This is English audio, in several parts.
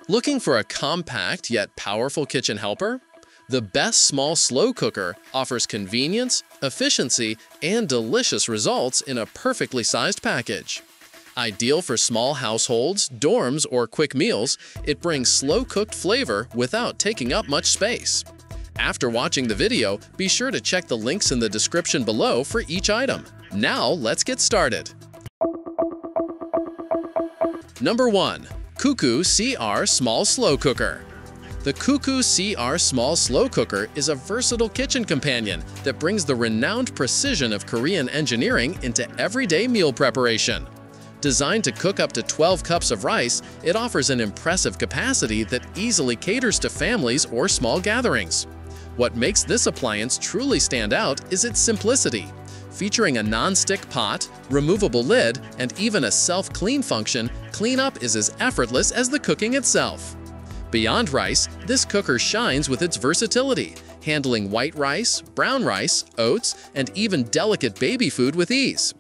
Looking for a compact yet powerful kitchen helper? The best small slow cooker offers convenience, efficiency, and delicious results in a perfectly sized package. Ideal for small households, dorms, or quick meals, it brings slow-cooked flavor without taking up much space. After watching the video, be sure to check the links in the description below for each item. Now, let's get started. Number 1. CUCKOO CR Small Slow Cooker. The CUCKOO CR Small Slow Cooker is a versatile kitchen companion that brings the renowned precision of Korean engineering into everyday meal preparation. Designed to cook up to 12 cups of rice, it offers an impressive capacity that easily caters to families or small gatherings. What makes this appliance truly stand out is its simplicity. Featuring a non-stick pot, removable lid, and even a self-clean function, cleanup is as effortless as the cooking itself. Beyond rice, this cooker shines with its versatility, handling white rice, brown rice, oats, and even delicate baby food with ease.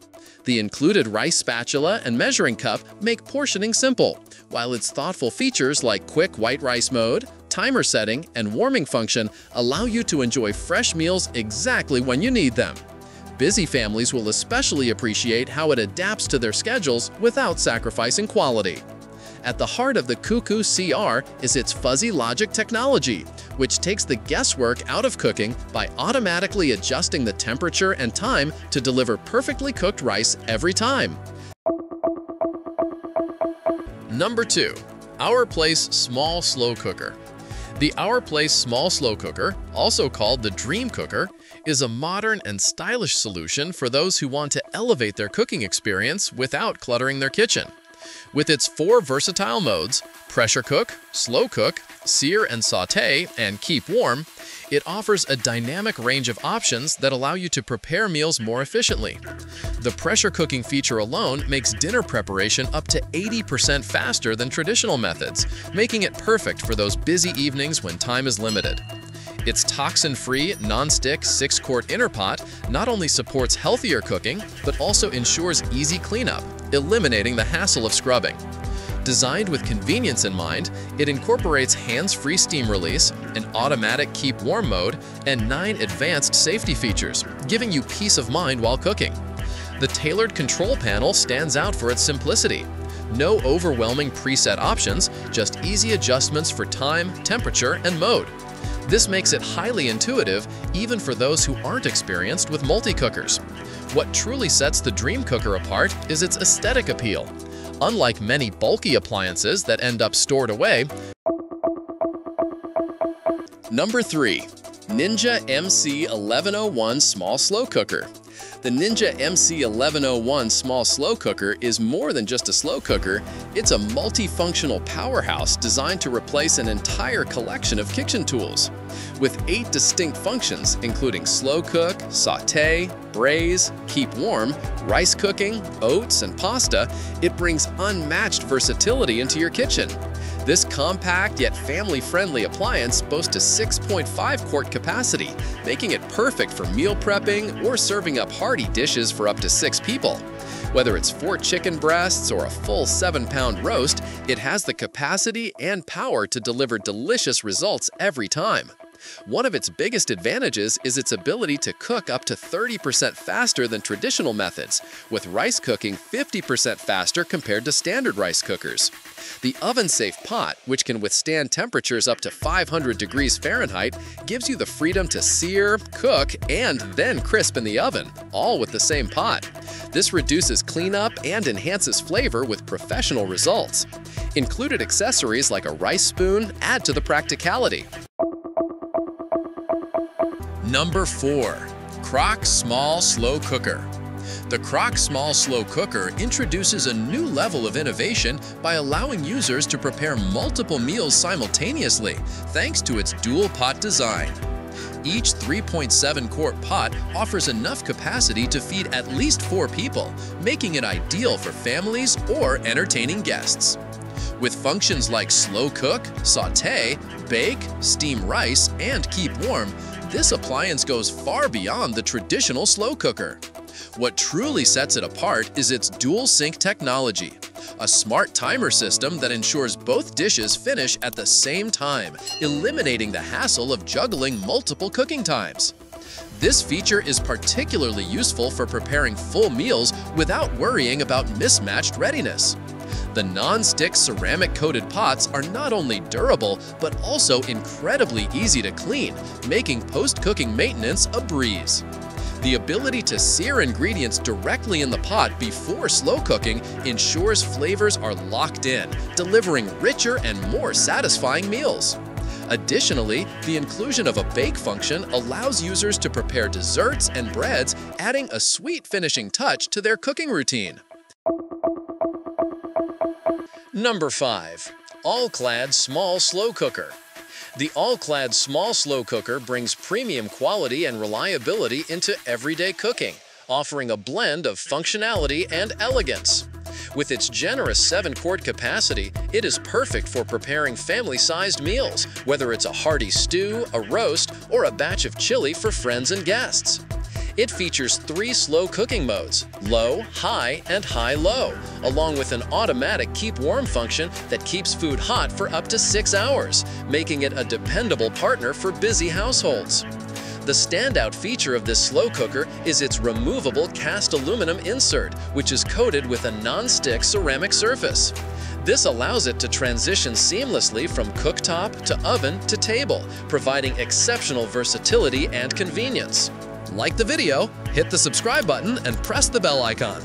The included rice spatula and measuring cup make portioning simple, while its thoughtful features like quick white rice mode, timer setting, and warming function allow you to enjoy fresh meals exactly when you need them. Busy families will especially appreciate how it adapts to their schedules without sacrificing quality. At the heart of the CUCKOO CR is its fuzzy logic technology, which takes the guesswork out of cooking by automatically adjusting the temperature and time to deliver perfectly cooked rice every time. Number 2. Our Place Small Slow Cooker. The Our Place Small Slow Cooker, also called the Dream Cooker, is a modern and stylish solution for those who want to elevate their cooking experience without cluttering their kitchen. With its 4 versatile modes, pressure cook, slow cook, sear and sauté, and keep warm, it offers a dynamic range of options that allow you to prepare meals more efficiently. The pressure cooking feature alone makes dinner preparation up to 80% faster than traditional methods, making it perfect for those busy evenings when time is limited. Its toxin-free, non-stick 6-quart inner pot not only supports healthier cooking, but also ensures easy cleanup, eliminating the hassle of scrubbing. Designed with convenience in mind, it incorporates hands-free steam release, an automatic keep warm mode, and 9 advanced safety features, giving you peace of mind while cooking. The tailored control panel stands out for its simplicity. No overwhelming preset options, just easy adjustments for time, temperature, and mode. This makes it highly intuitive even for those who aren't experienced with multi-cookers. What truly sets the Dream Cooker apart is its aesthetic appeal. Unlike many bulky appliances that end up stored away. Number 3. Ninja MC1101 Small Slow Cooker. The Ninja MC1101 Small Slow Cooker is more than just a slow cooker, it's a multifunctional powerhouse designed to replace an entire collection of kitchen tools. With 8 distinct functions, including slow cook, sauté, braise, keep warm, rice cooking, oats, and pasta, it brings unmatched versatility into your kitchen. This compact yet family-friendly appliance boasts a 6.5-quart capacity, making it perfect for meal prepping or serving up hearty dishes for up to 6 people. Whether it's 4 chicken breasts or a full 7-pound roast, it has the capacity and power to deliver delicious results every time. One of its biggest advantages is its ability to cook up to 30% faster than traditional methods, with rice cooking 50% faster compared to standard rice cookers. The oven-safe pot, which can withstand temperatures up to 500 degrees Fahrenheit, gives you the freedom to sear, cook, and then crisp in the oven, all with the same pot. This reduces cleanup and enhances flavor with professional results. Included accessories like a rice spoon add to the practicality. Number 4. Crock Small Slow Cooker. The Crock Small Slow Cooker introduces a new level of innovation by allowing users to prepare multiple meals simultaneously thanks to its dual pot design. Each 3.7-quart pot offers enough capacity to feed at least 4 people, making it ideal for families or entertaining guests. With functions like slow cook, sauté, bake, steam rice, and keep warm, this appliance goes far beyond the traditional slow cooker. What truly sets it apart is its dual sync technology. a smart timer system that ensures both dishes finish at the same time, eliminating the hassle of juggling multiple cooking times. This feature is particularly useful for preparing full meals without worrying about mismatched readiness. The non-stick ceramic-coated pots are not only durable, but also incredibly easy to clean, making post-cooking maintenance a breeze. The ability to sear ingredients directly in the pot before slow cooking ensures flavors are locked in, delivering richer and more satisfying meals. Additionally, the inclusion of a bake function allows users to prepare desserts and breads, adding a sweet finishing touch to their cooking routine. Number 5. All-Clad Small Slow Cooker. The All-Clad Small Slow Cooker brings premium quality and reliability into everyday cooking, offering a blend of functionality and elegance. With its generous 7-quart capacity, it is perfect for preparing family-sized meals, whether it's a hearty stew, a roast, or a batch of chili for friends and guests. It features 3 slow cooking modes, low, high, and high-low, along with an automatic keep warm function that keeps food hot for up to 6 hours, making it a dependable partner for busy households. The standout feature of this slow cooker is its removable cast aluminum insert, which is coated with a non-stick ceramic surface. This allows it to transition seamlessly from cooktop to oven to table, providing exceptional versatility and convenience. Like the video, hit the subscribe button, and press the bell icon.